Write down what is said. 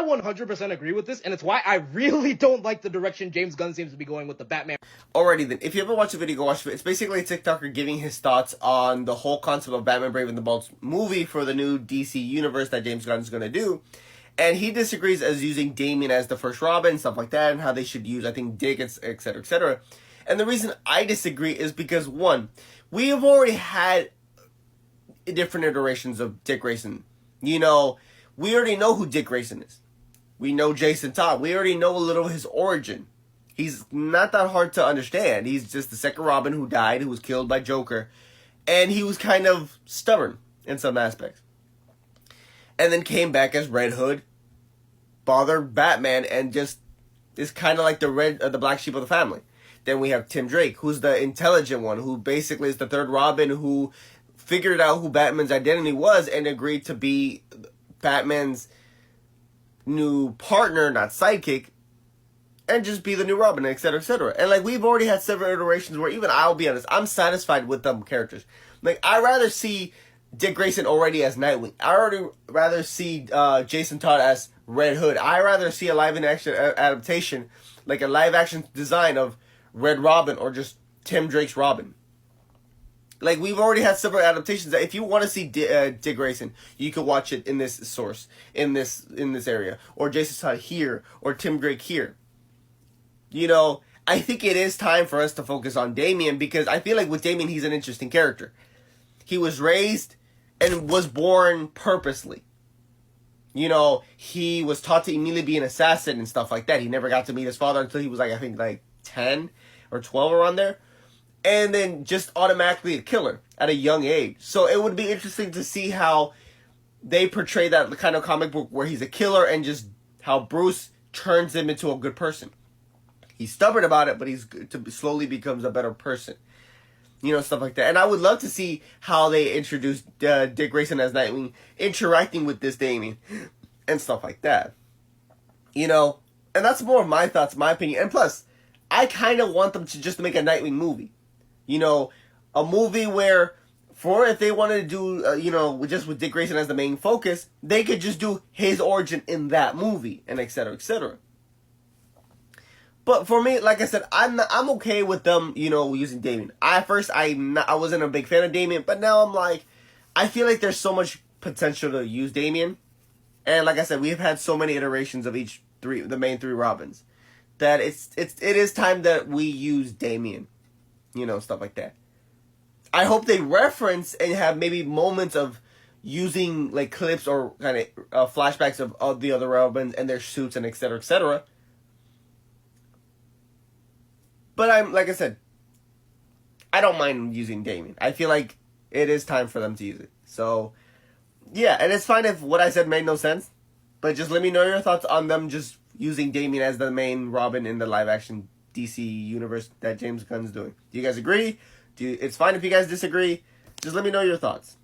100% agree with this, and it's why I really don't like the direction James Gunn seems to be going with the Batman. Alrighty then, if you haven't watched the video, go watch it. It's basically a TikToker giving his thoughts on the whole concept of Batman Brave and the Bold movie for the new DC universe that James Gunn is going to do. And he disagrees as using Damian as the first Robin, stuff like that, and how they should use, I think, Dick, etc., etc. And the reason I disagree is because, one, we have already had different iterations of Dick Grayson. You know, we already know who Dick Grayson is. We know Jason Todd. We already know a little of his origin. He's not that hard to understand. He's just the second Robin who died, who was killed by Joker. And he was kind of stubborn in some aspects. And then came back as Red Hood, bothered Batman, and just is kind of like the black sheep of the family. Then we have Tim Drake, who's the intelligent one, who basically is the third Robin, who figured out who Batman's identity was and agreed to be Batman's new partner, not sidekick, and just be the new Robin, etc., etc. And, like, we've already had several iterations where even I'll be honest, I'm satisfied with them characters. Like, I'd rather see Dick Grayson already as Nightwing. I already rather see Jason Todd as Red Hood. I'd rather see a live-action adaptation, like a live-action design of Red Robin or just Tim Drake's Robin. Like, we've already had several adaptations that if you want to see Dick Grayson, you could watch it in this source, in this area, or Jason Todd here, or Tim Drake here. You know, I think it is time for us to focus on Damian, because I feel like with Damian, he's an interesting character. He was raised and was born purposely. You know, he was taught to immediately be an assassin and stuff like that. He never got to meet his father until he was like, I think, like 10 or 12 around there. And then just automatically a killer at a young age. So it would be interesting to see how they portray that kind of comic book where he's a killer and just how Bruce turns him into a good person. He's stubborn about it, but he's slowly becomes a better person. You know, stuff like that. And I would love to see how they introduce Dick Grayson as Nightwing interacting with this Damien and stuff like that. You know, and that's more of my thoughts, my opinion. And plus, I kind of want them to just make a Nightwing movie. You know, a movie where, if they wanted to do, you know, just with Dick Grayson as the main focus, they could just do his origin in that movie, and etc., etc. But for me, like I said, I'm okay with them, you know, using Damian. I wasn't a big fan of Damian, but now I'm like, I feel like there's so much potential to use Damian. And like I said, we've had so many iterations of the main three Robins, that it is time that we use Damian. You know, stuff like that. I hope they reference and have maybe moments of using, like, clips or kind of flashbacks of the other Robins and their suits and etc., etc. But like I said, I don't mind using Damian. I feel like it is time for them to use it. So, yeah, and it's fine if what I said made no sense. But just let me know your thoughts on them just using Damian as the main Robin in the live-action DC universe that James Gunn's doing. Do you guys agree? It's fine if you guys disagree. Just let me know your thoughts.